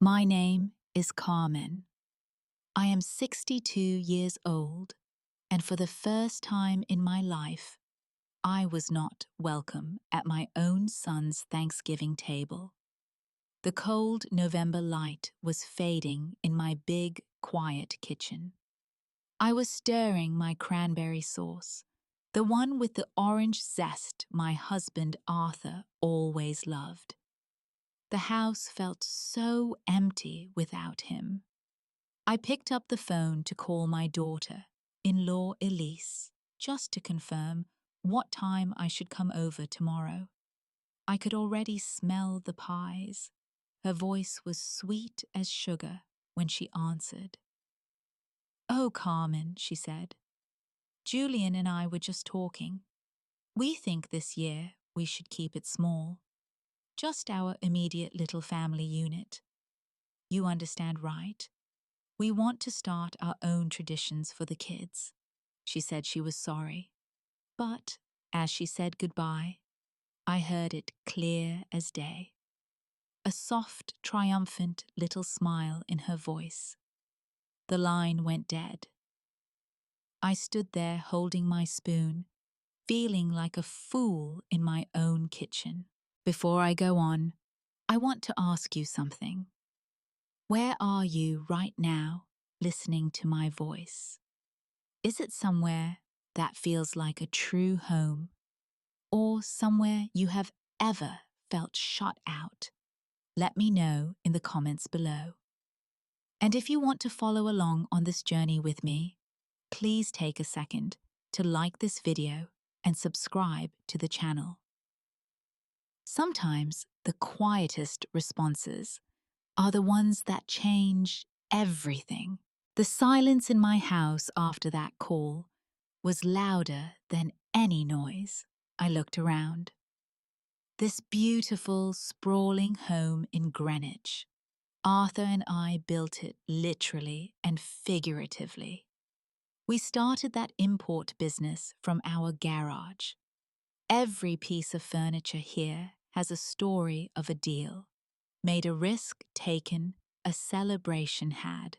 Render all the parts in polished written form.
My name is Carmen. I am 62 years old, and for the first time in my life, I was not welcome at my own son's Thanksgiving table. The cold November light was fading in my big, quiet kitchen. I was stirring my cranberry sauce, the one with the orange zest my husband Arthur always loved. The house felt so empty without him. I picked up the phone to call my daughter-in-law Elise, just to confirm what time I should come over tomorrow. I could already smell the pies. Her voice was sweet as sugar when she answered. "Oh, Carmen," she said. "Julian and I were just talking. We think this year we should keep it small. Just our immediate little family unit. You understand, right? We want to start our own traditions for the kids." She said she was sorry. But as she said goodbye, I heard it clear as day. A soft, triumphant little smile in her voice. The line went dead. I stood there holding my spoon, feeling like a fool in my own kitchen. Before I go on, I want to ask you something. Where are you right now, listening to my voice? Is it somewhere that feels like a true home, or somewhere you have ever felt shut out? Let me know in the comments below. And if you want to follow along on this journey with me, please take a second to like this video and subscribe to the channel. Sometimes the quietest responses are the ones that change everything. The silence in my house after that call was louder than any noise. I looked around. This beautiful, sprawling home in Greenwich. Arthur and I built it literally and figuratively. We started that import business from our garage. Every piece of furniture here has a story of a deal. Made a risk taken, a celebration had.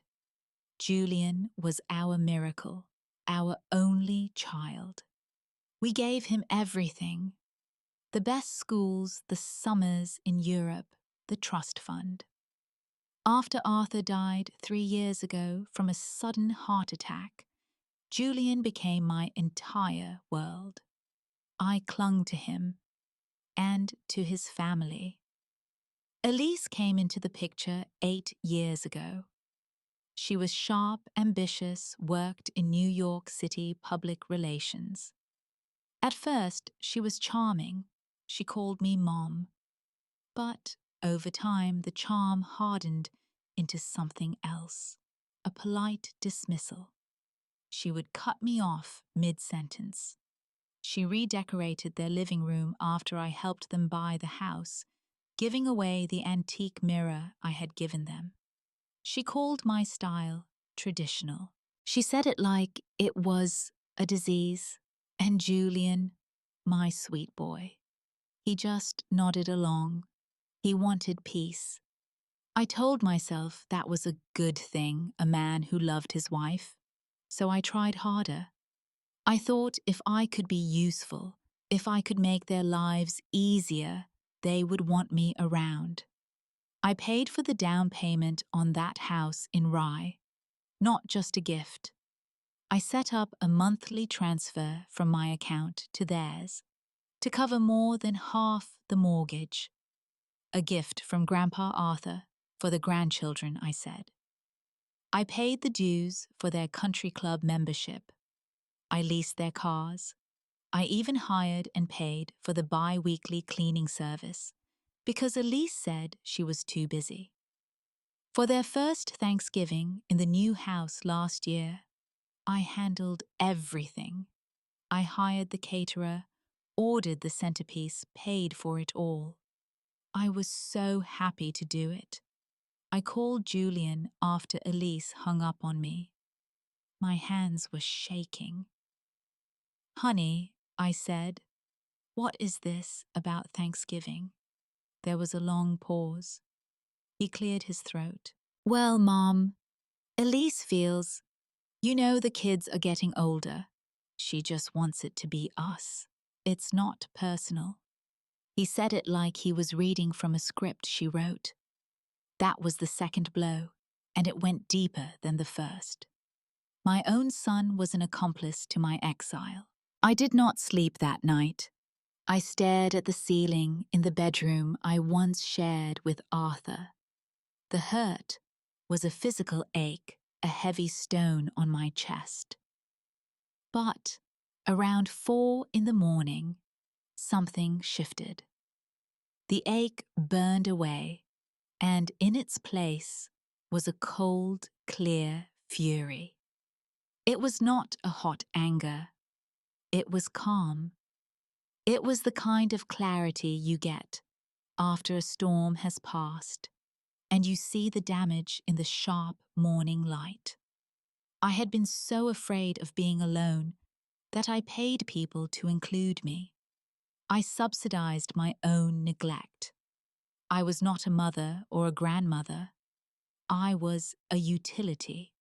Julian was our miracle, our only child. We gave him everything. The best schools, the summers in Europe, the trust fund. After Arthur died 3 years ago from a sudden heart attack, Julian became my entire world. I clung to him and to his family. Elise came into the picture 8 years ago. She was sharp, ambitious, worked in New York City public relations. At first, she was charming. She called me Mom. But over time, the charm hardened into something else, a polite dismissal. She would cut me off mid-sentence. She redecorated their living room after I helped them buy the house, giving away the antique mirror I had given them. She called my style traditional. She said it like it was a disease. And Julian, my sweet boy, he just nodded along. He wanted peace. I told myself that was a good thing, a man who loved his wife. So I tried harder. I thought if I could be useful, if I could make their lives easier, they would want me around. I paid for the down payment on that house in Rye, not just a gift. I set up a monthly transfer from my account to theirs to cover more than half the mortgage. A gift from Grandpa Arthur for the grandchildren, I said. I paid the dues for their country club membership. I leased their cars. I even hired and paid for the bi-weekly cleaning service because Elise said she was too busy. For their first Thanksgiving in the new house last year, I handled everything. I hired the caterer, ordered the centerpiece, paid for it all. I was so happy to do it. I called Julian after Elise hung up on me. My hands were shaking. "Honey," I said, "what is this about Thanksgiving?" There was a long pause. He cleared his throat. Well, Mom, Elise feels, the kids are getting older. She just wants it to be us. It's not personal. He said it like he was reading from a script she wrote. That was the second blow, and it went deeper than the first. My own son was an accomplice to my exile. I did not sleep that night. I stared at the ceiling in the bedroom I once shared with Arthur. The hurt was a physical ache, a heavy stone on my chest. But around 4 in the morning, something shifted. The ache burned away, and in its place was a cold, clear fury. It was not a hot anger. It was calm. It was the kind of clarity you get after a storm has passed, and you see the damage in the sharp morning light. I had been so afraid of being alone that I paid people to include me. I subsidized my own neglect. I was not a mother or a grandmother. I was a utility,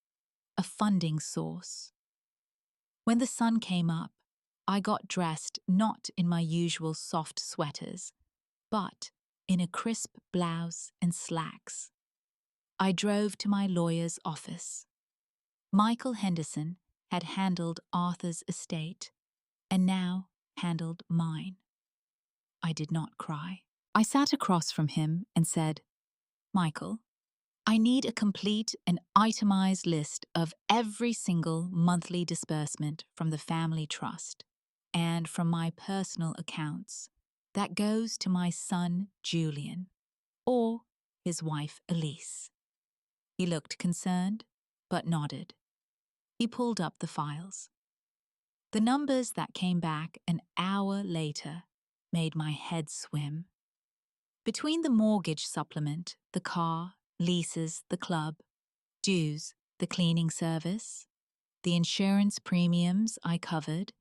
a funding source. When the sun came up, I got dressed not in my usual soft sweaters, but in a crisp blouse and slacks. I drove to my lawyer's office. Michael Henderson had handled Arthur's estate and now handled mine. I did not cry. I sat across from him and said, Michael, I need a complete and itemized list of every single monthly disbursement from the family trust and from my personal accounts that goes to my son Julian or his wife Elise. He looked concerned, but nodded. He pulled up the files. The numbers that came back an hour later made my head swim. Between the mortgage supplement, the car, leases, the club, dues, the cleaning service, the insurance premiums I covered,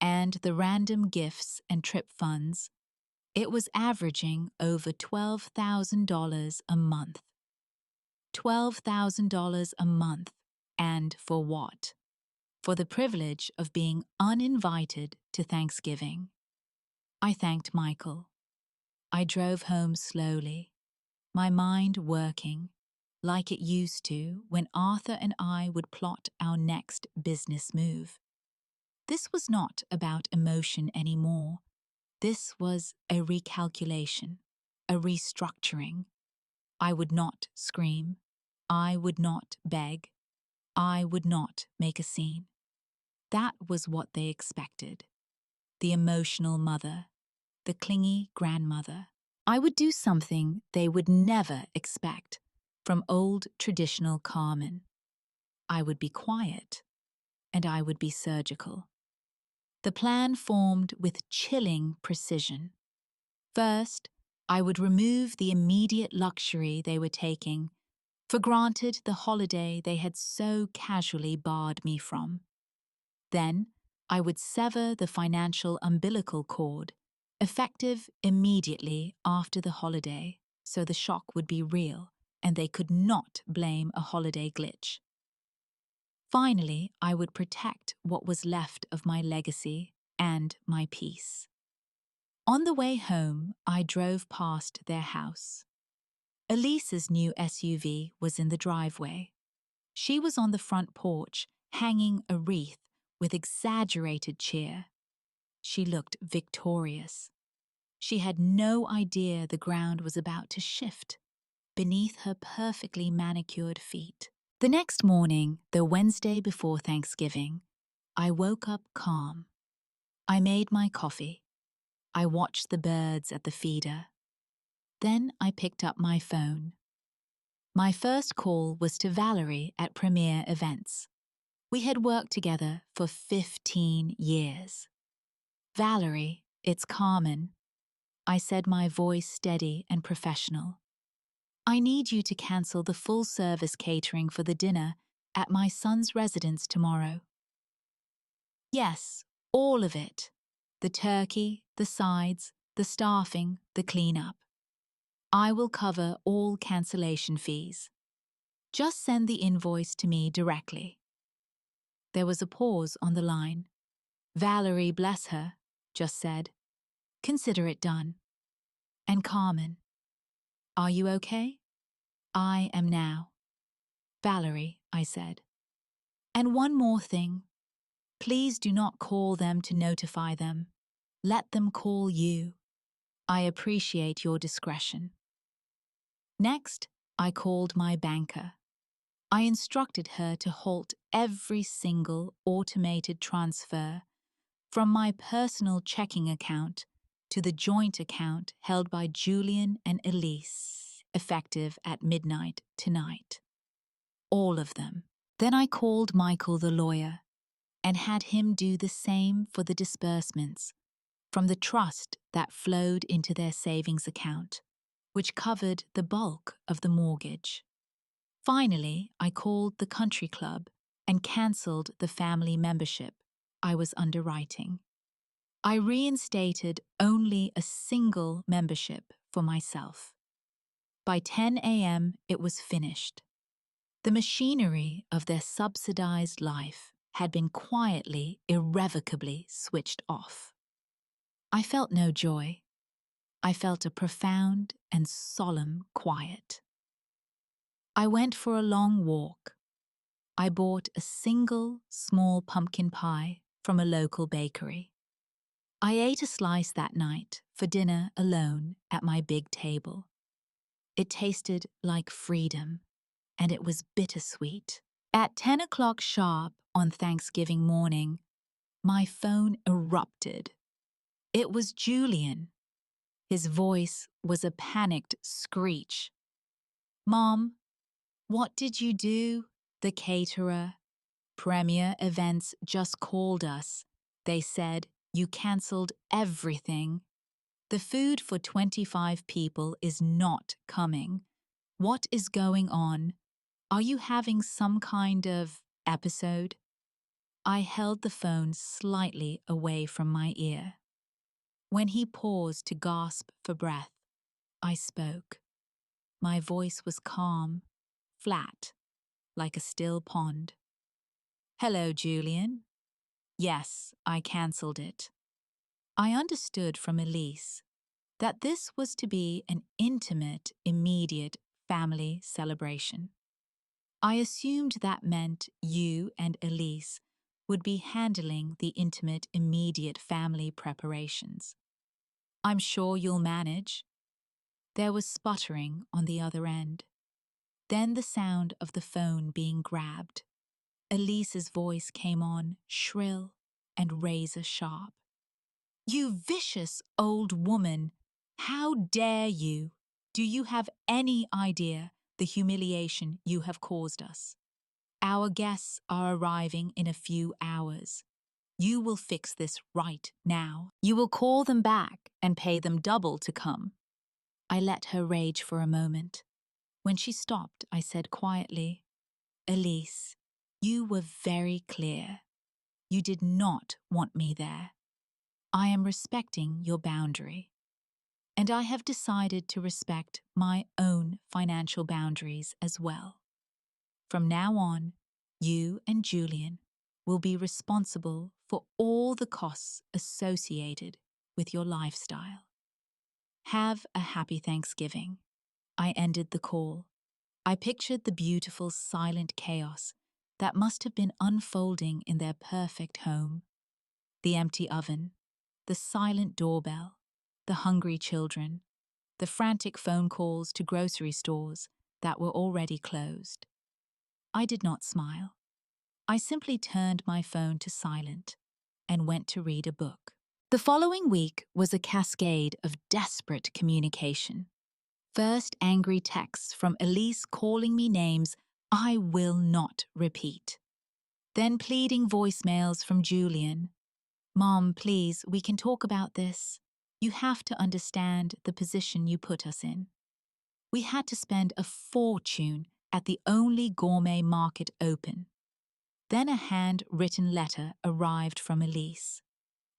and the random gifts and trip funds, it was averaging over $12,000 a month. $12,000 a month, and for what? For the privilege of being uninvited to Thanksgiving. I thanked Michael. I drove home slowly, my mind working, like it used to when Arthur and I would plot our next business move. This was not about emotion anymore. This was a recalculation, a restructuring. I would not scream. I would not beg. I would not make a scene. That was what they expected. The emotional mother, the clingy grandmother. I would do something they would never expect from old traditional Carmen. I would be quiet, and I would be surgical. The plan formed with chilling precision. First, I would remove the immediate luxury they were taking, for granted the holiday they had so casually barred me from. Then, I would sever the financial umbilical cord, effective immediately after the holiday, so the shock would be real and they could not blame a holiday glitch. Finally, I would protect what was left of my legacy and my peace. On the way home, I drove past their house. Elise's new SUV was in the driveway. She was on the front porch, hanging a wreath with exaggerated cheer. She looked victorious. She had no idea the ground was about to shift beneath her perfectly manicured feet. The next morning, the Wednesday before Thanksgiving, I woke up calm. I made my coffee. I watched the birds at the feeder. Then I picked up my phone. My first call was to Valerie at Premier Events. We had worked together for 15 years. Valerie, it's Carmen. I said, my voice steady and professional. I need you to cancel the full-service catering for the dinner at my son's residence tomorrow. Yes, all of it. The turkey, the sides, the staffing, the cleanup. I will cover all cancellation fees. Just send the invoice to me directly." There was a pause on the line. Valerie, bless her, just said, "Consider it done." And Carmen, "Are you okay?" "I am now." "Valerie," I said. "And one more thing. Please do not call them to notify them. Let them call you. I appreciate your discretion." Next, I called my banker. I instructed her to halt every single automated transfer from my personal checking account to the joint account held by Julian and Elise, effective at midnight tonight. All of them. Then I called Michael the lawyer and had him do the same for the disbursements from the trust that flowed into their savings account, which covered the bulk of the mortgage. Finally, I called the country club and cancelled the family membership I was underwriting. I reinstated only a single membership for myself. By 10 a.m., it was finished. The machinery of their subsidized life had been quietly, irrevocably switched off. I felt no joy. I felt a profound and solemn quiet. I went for a long walk. I bought a single small pumpkin pie from a local bakery. I ate a slice that night for dinner alone at my big table. It tasted like freedom, and it was bittersweet. At 10 o'clock sharp on Thanksgiving morning, my phone erupted. It was Julian. His voice was a panicked screech. "Mom, what did you do? The caterer, Premier Events, just called us. They said you cancelled everything. The food for 25 people is not coming. What is going on? Are you having some kind of episode?" I held the phone slightly away from my ear. When he paused to gasp for breath, I spoke. My voice was calm, flat, like a still pond. "Hello, Julian. Yes, I cancelled it." I understood from Elise that this was to be an intimate, immediate family celebration. I assumed that meant you and Elise would be handling the intimate, immediate family preparations. "I'm sure you'll manage." There was sputtering on the other end. Then the sound of the phone being grabbed. Elise's voice came on, shrill and razor sharp. "You vicious old woman! How dare you? Do you have any idea the humiliation you have caused us? Our guests are arriving in a few hours. You will fix this right now. You will call them back and pay them double to come." I let her rage for a moment. When she stopped, I said quietly, "Elise, you were very clear. You did not want me there. I am respecting your boundary. And I have decided to respect my own financial boundaries as well. From now on, you and Julian will be responsible for all the costs associated with your lifestyle. Have a happy Thanksgiving." I ended the call. I pictured the beautiful, silent chaos that must have been unfolding in their perfect home. The empty oven, the silent doorbell, the hungry children, the frantic phone calls to grocery stores that were already closed. I did not smile. I simply turned my phone to silent and went to read a book. The following week was a cascade of desperate communication. First, angry texts from Elise calling me names I will not repeat. Then pleading voicemails from Julian. "Mom, please, we can talk about this. You have to understand the position you put us in. We had to spend a fortune at the only gourmet market open." Then a handwritten letter arrived from Elise.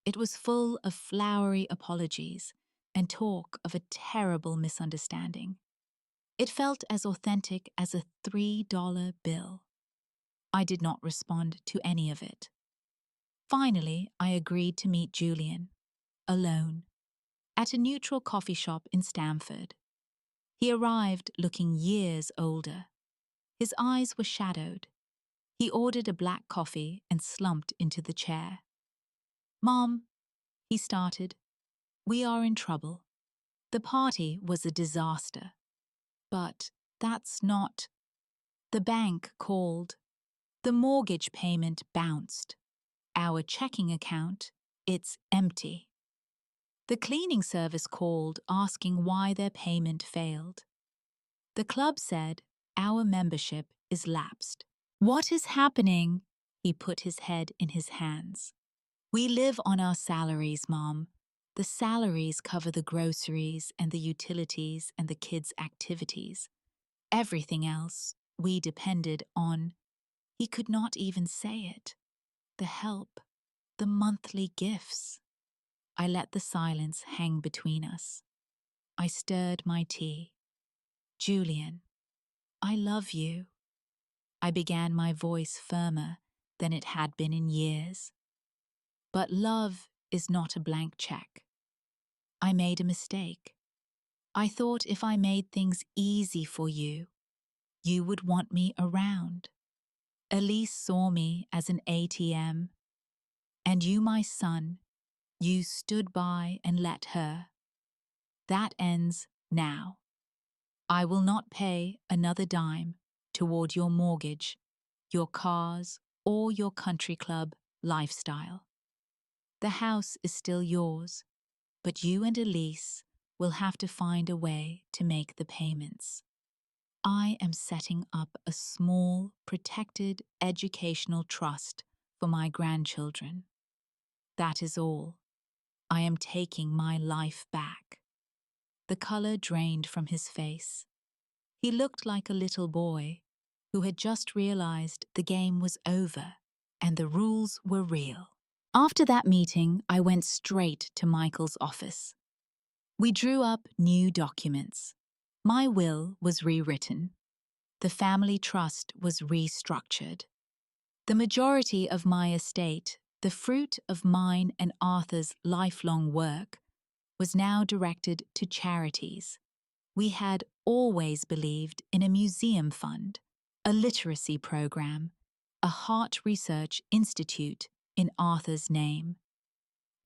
It was full of flowery apologies, and talk of a terrible misunderstanding. It felt as authentic as a $3 bill. I did not respond to any of it. Finally, I agreed to meet Julian, alone, at a neutral coffee shop in Stamford. He arrived looking years older. His eyes were shadowed. He ordered a black coffee and slumped into the chair. "Mom," he started, "we are in trouble. The party was a disaster. But that's not..." The bank called. The mortgage payment bounced. Our checking account, it's empty. The cleaning service called asking why their payment failed. The club said our membership is lapsed. "What is happening?" He put his head in his hands. "We live on our salaries, Mom. The salaries cover the groceries and the utilities and the kids' activities. Everything else we depended on." He could not even say it. The help, the monthly gifts. I let the silence hang between us. I stirred my tea. "Julian, I love you." I began, my voice firmer than it had been in years. "But love is not a blank check. I made a mistake. I thought if I made things easy for you, you would want me around. Elise saw me as an ATM. And you, my son, you stood by and let her. That ends now. I will not pay another dime toward your mortgage, your cars, or your country club lifestyle. The house is still yours, but you and Elise will have to find a way to make the payments. I am setting up a small, protected educational trust for my grandchildren. That is all. I am taking my life back." The color drained from his face. He looked like a little boy who had just realized the game was over and the rules were real. After that meeting, I went straight to Michael's office. We drew up new documents. My will was rewritten. The family trust was restructured. The majority of my estate, the fruit of mine and Arthur's lifelong work, was now directed to charities. We had always believed in a museum fund, a literacy program, a heart research institute in Arthur's name.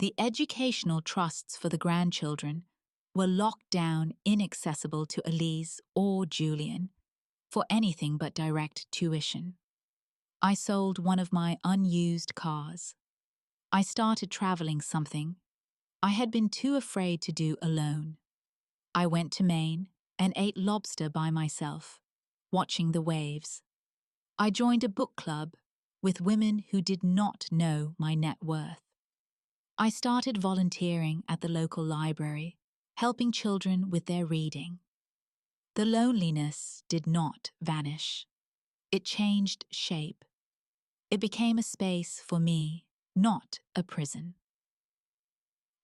The educational trusts for the grandchildren were locked down, inaccessible to Elise or Julian for anything but direct tuition. I sold one of my unused cars. I started traveling, something I had been too afraid to do alone. I went to Maine and ate lobster by myself, watching the waves. I joined a book club with women who did not know my net worth. I started volunteering at the local library, helping children with their reading. The loneliness did not vanish. It changed shape. It became a space for me, not a prison.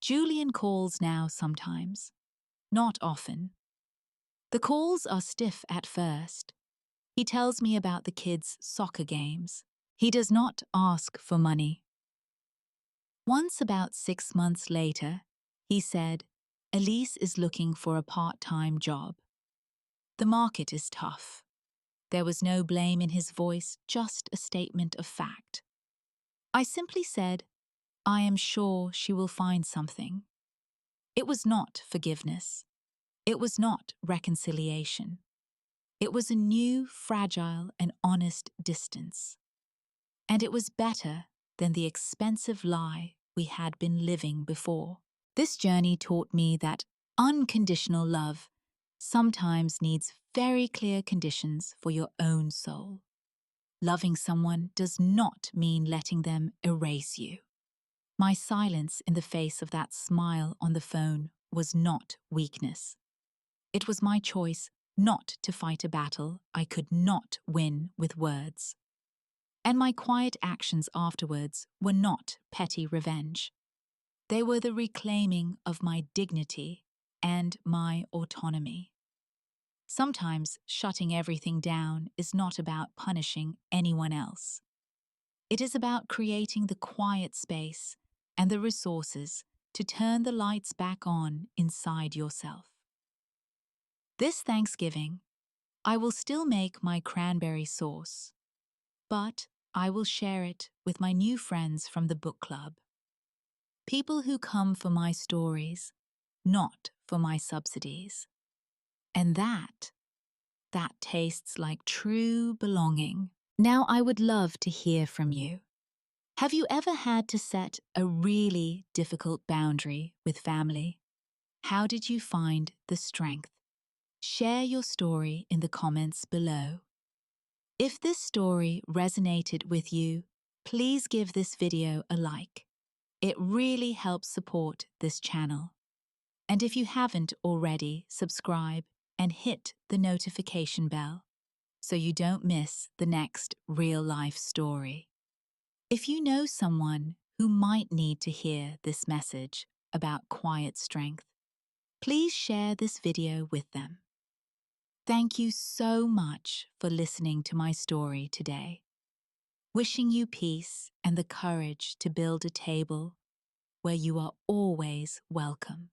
Julian calls now sometimes, not often. The calls are stiff at first. He tells me about the kids' soccer games. He does not ask for money. Once, about 6 months later, he said, "Elise is looking for a part-time job. The market is tough." There was no blame in his voice, just a statement of fact. I simply said, "I am sure she will find something." It was not forgiveness. It was not reconciliation. It was a new, fragile, and honest distance. And it was better than the expensive lie we had been living before. This journey taught me that unconditional love sometimes needs very clear conditions for your own soul. Loving someone does not mean letting them erase you. My silence in the face of that smile on the phone was not weakness. It was my choice not to fight a battle I could not win with words. And my quiet actions afterwards were not petty revenge. They were the reclaiming of my dignity and my autonomy. Sometimes shutting everything down is not about punishing anyone else. It is about creating the quiet space and the resources to turn the lights back on inside yourself. This Thanksgiving, I will still make my cranberry sauce, but I will share it with my new friends from the book club. People who come for my stories, not for my subsidies. And that tastes like true belonging. Now I would love to hear from you. Have you ever had to set a really difficult boundary with family? How did you find the strength? Share your story in the comments below. If this story resonated with you, please give this video a like. It really helps support this channel. And if you haven't already, subscribe and hit the notification bell so you don't miss the next real-life story. If you know someone who might need to hear this message about quiet strength, please share this video with them. Thank you so much for listening to my story today. Wishing you peace and the courage to build a table where you are always welcome.